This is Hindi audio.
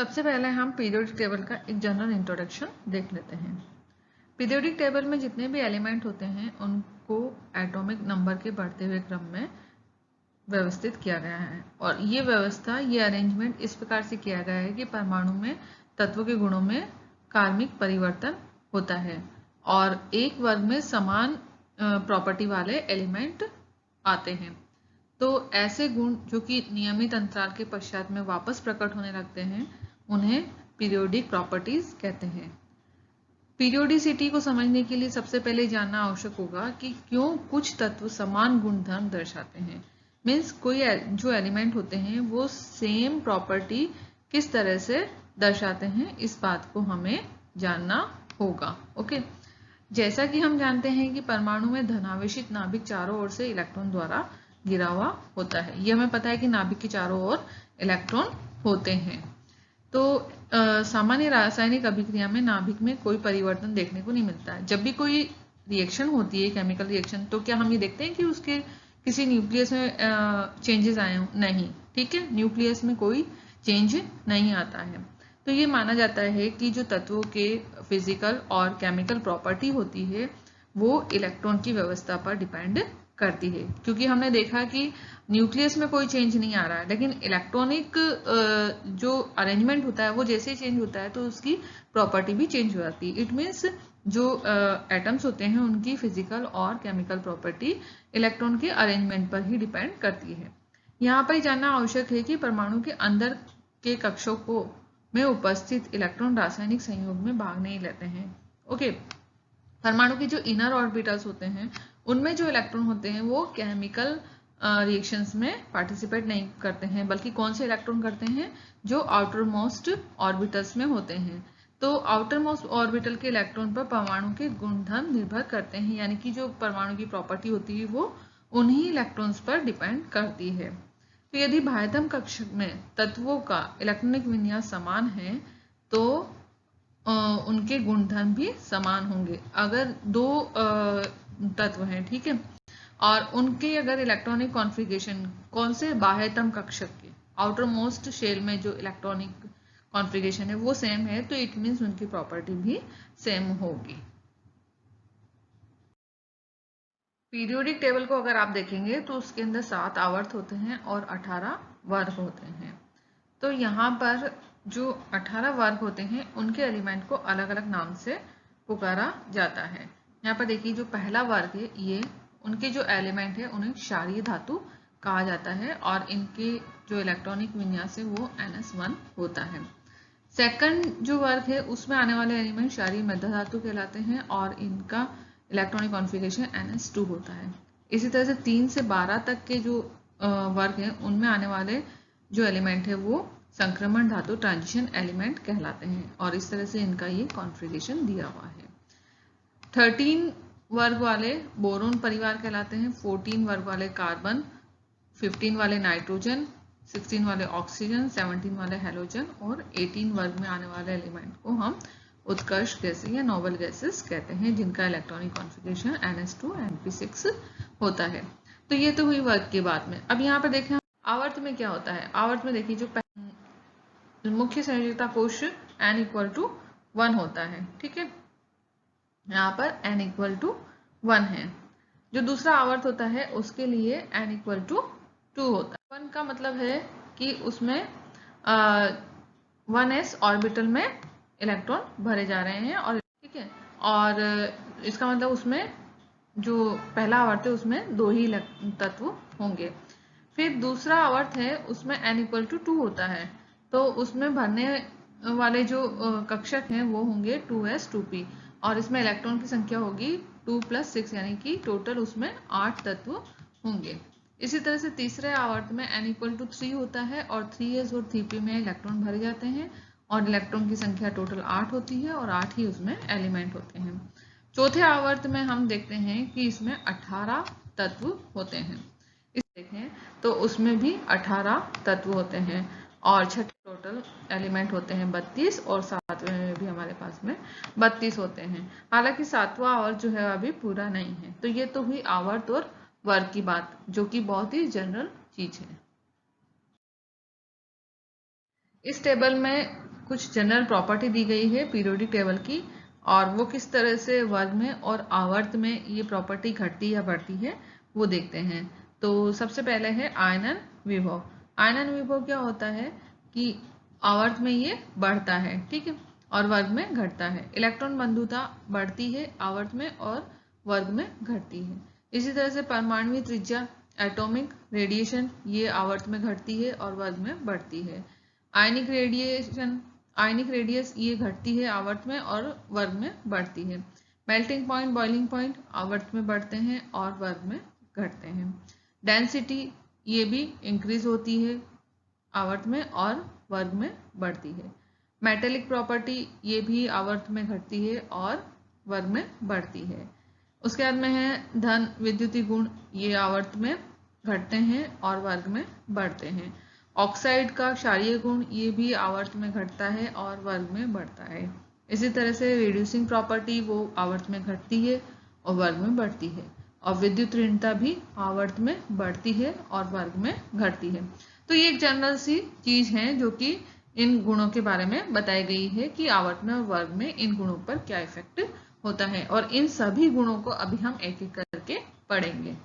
सबसे पहले हम पीरियोडिक टेबल का एक जनरल इंट्रोडक्शन देख लेते हैं। पीरियोडिक टेबल में जितने भी एलिमेंट होते हैं उनको एटॉमिक नंबर के बढ़ते हुए क्रम में व्यवस्थित किया गया है और ये व्यवस्था, ये अरेंजमेंट इस प्रकार से किया गया है कि परमाणु में तत्वों के गुणों में कार्मिक परिवर्तन होता है और एक वर्ग में समान प्रॉपर्टी वाले एलिमेंट आते हैं। तो ऐसे गुण जो कि नियमित अंतराल के पश्चात में वापस प्रकट होने लगते हैं उन्हें पीरियोडिक प्रॉपर्टीज कहते हैं। पीरियोडिसिटी को समझने के लिए सबसे पहले जानना आवश्यक होगा कि क्यों कुछ तत्व समान गुणधर्म दर्शाते हैं। मीन्स कोई जो एलिमेंट होते हैं वो सेम प्रॉपर्टी किस तरह से दर्शाते हैं, इस बात को हमें जानना होगा। ओके, जैसा कि हम जानते हैं कि परमाणु में धनावेशित नाभिक चारों ओर से इलेक्ट्रॉन द्वारा गिरा हुआ होता है। ये हमें पता है कि नाभिक के चारों ओर इलेक्ट्रॉन होते हैं। तो सामान्य रासायनिक अभिक्रिया में नाभिक में कोई परिवर्तन देखने को नहीं मिलता है। जब भी कोई रिएक्शन होती है, केमिकल रिएक्शन, तो क्या हम ये देखते हैं कि उसके किसी न्यूक्लियस में चेंजेस आए हों? नहीं, ठीक है, न्यूक्लियस में कोई चेंज नहीं आता है। तो ये माना जाता है कि जो तत्वों के फिजिकल और केमिकल प्रॉपर्टी होती है वो इलेक्ट्रॉन की व्यवस्था पर डिपेंड करती है, क्योंकि हमने देखा कि न्यूक्लियस में कोई चेंज नहीं आ रहा है, लेकिन इलेक्ट्रॉनिक जो अरेंजमेंट होता है वो जैसे चेंज होता है तो उसकी प्रॉपर्टी भी चेंज हो जाती है। इट मीन्स जो एटम्स होते हैं उनकी फिजिकल और केमिकल प्रॉपर्टी इलेक्ट्रॉन के अरेंजमेंट पर ही डिपेंड करती है। यहाँ पर जानना आवश्यक है कि परमाणु के अंदर के कक्षों को में उपस्थित इलेक्ट्रॉन रासायनिक संयोग में भाग नहीं लेते हैं। ओके, परमाणु के जो इनर ऑर्बिटल्स होते हैं उनमें जो इलेक्ट्रॉन होते हैं वो केमिकल रिएक्शंस में पार्टिसिपेट नहीं करते हैं, बल्कि कौन से इलेक्ट्रॉन करते हैं? जो आउटर मोस्ट ऑर्बिटल्स में होते हैं। तो आउटर मोस्ट ऑर्बिटल के इलेक्ट्रॉन पर परमाणु के गुणधर्म निर्भर करते हैं, यानी कि जो परमाणु की प्रॉपर्टी होती है वो उन्हीं इलेक्ट्रॉन्स पर डिपेंड करती है। तो यदि बाह्यतम कक्ष में तत्वों का इलेक्ट्रॉनिक विन्यास समान है तो उनके गुणधर्म भी समान होंगे। अगर दो तत्व हैं, ठीक है, और उनके अगर इलेक्ट्रॉनिक कॉन्फ़िगरेशन कौन से बाह्यतम कक्षक के आउटर मोस्ट शेल में जो इलेक्ट्रॉनिक कॉन्फ़िगरेशन है वो सेम है, तो इट मीन्स उनकी प्रॉपर्टी भी सेम होगी। पीरियोडिक टेबल को अगर आप देखेंगे तो उसके अंदर 7 आवर्त होते हैं और 18 वर्ग होते हैं। तो यहाँ पर जो 18 वर्ग होते हैं उनके एलिमेंट को अलग अलग नाम से पुकारा जाता है। यहाँ पर देखिए जो पहला वर्ग है ये उनके जो एलिमेंट है उन्हें क्षारीय धातु कहा जाता है और इनके जो इलेक्ट्रॉनिक विन्यास है वो NS1 होता है। सेकंड जो वर्ग है उसमें आने वाले एलिमेंट क्षारीय मध्य धातु कहलाते हैं और इनका इलेक्ट्रॉनिक कॉन्फ़िगरेशन NS2 होता है। इसी तरह से 3 से 12 तक के जो वर्ग है उनमें आने वाले जो एलिमेंट है वो संक्रमण धातु ट्रांजिशन एलिमेंट कहलाते हैं और इस तरह से इनका ये कॉन्फ़िगरेशन दिया हुआ है। 13 वर्ग वाले बोरोन परिवार कहलाते हैं, 14 वर्ग वाले कार्बन, 15 वाले नाइट्रोजन, 16 वाले ऑक्सीजन, 17 वाले हेलोजन और 18 वर्ग में आने वाले एलिमेंट को हम उत्कर्ष गैसें या नोबल गैसेस कहते हैं, जिनका इलेक्ट्रॉनिक कॉन्फ़िगरेशन NS2 NP6 होता है। तो ये तो हुई वर्ग की बात में। अब यहाँ पर देखें आवर्त में क्या होता है। आवर्त में देखिए जो मुख्य संयोजकता कोश n=1 होता है, ठीक है, यहाँ पर n=1 है। जो दूसरा आवर्त होता है उसके लिए n=2 होता है। 1 का मतलब है कि उसमें 1s ऑर्बिटल में इलेक्ट्रॉन भरे जा रहे हैं और ठीक है, और इसका मतलब उसमें जो पहला आवर्त है उसमें 2 ही तत्व होंगे। फिर दूसरा आवर्त है उसमें n=2 होता है, तो उसमें भरने वाले जो कक्षक हैं वो होंगे 2s 2p और इसमें इलेक्ट्रॉन की संख्या होगी 2 + 6, यानी कि टोटल उसमें 8 तत्व होंगे। इसी तरह से तीसरे आवर्त में n=3 होता है और 3s और 3p में इलेक्ट्रॉन भरे जाते हैं और इलेक्ट्रॉन की संख्या टोटल 8 होती है और 8 ही उसमें एलिमेंट होते हैं। चौथे आवर्त में हम देखते हैं कि इसमें 18 तत्व होते हैं। इस देखें तो उसमें भी 18 तत्व होते हैं और छठे टोटल एलिमेंट होते हैं 32 और सातवें में भी हमारे पास में 32 होते हैं। हालांकि सातवां आवर्त जो है अभी पूरा नहीं है। तो ये तो हुई आवर्त और वर्ग की बात, जो कि बहुत ही जनरल चीज है। इस टेबल में कुछ जनरल प्रॉपर्टी दी गई है पीरियोडिक टेबल की, और वो किस तरह से वर्ग में और आवर्त में ये प्रॉपर्टी घटती या बढ़ती है वो देखते हैं। तो सबसे पहले है आयनन विभव। आयनन विभव क्या होता है कि आवर्त में ये बढ़ता है, ठीक है, और वर्ग में घटता है। इलेक्ट्रॉन बंधुता बढ़ती है आवर्त में और वर्ग में घटती है। इसी तरह से परमाणु त्रिज्या एटॉमिक रेडिएशन ये आवर्त में घटती है और वर्ग में बढ़ती है। आयनिक रेडियस ये घटती है आवर्त में और वर्ग में बढ़ती है। मेल्टिंग पॉइंट, बॉइलिंग पॉइंट आवर्त में बढ़ते हैं और वर्ग में घटते हैं। डेंसिटी ये भी इंक्रीज होती है आवर्त में और वर्ग में बढ़ती है। मेटेलिक प्रॉपर्टी ये भी आवर्त में घटती है और वर्ग में बढ़ती है। उसके बाद में है धन विद्युतीय गुण, ये आवर्त में घटते हैं और वर्ग में बढ़ते हैं। ऑक्साइड का क्षारीय गुण ये भी आवर्त में घटता है और वर्ग में बढ़ता है। इसी तरह से रिड्यूसिंग प्रॉपर्टी वो आवर्त में घटती है और वर्ग में बढ़ती है। और विद्युत ऋणता भी आवर्त में बढ़ती है और वर्ग में घटती है। तो ये एक जनरल सी चीज है जो कि इन गुणों के बारे में बताई गई है कि आवर्त में और वर्ग में इन गुणों पर क्या इफेक्ट होता है, और इन सभी गुणों को अभी हम एक एक करके पढ़ेंगे।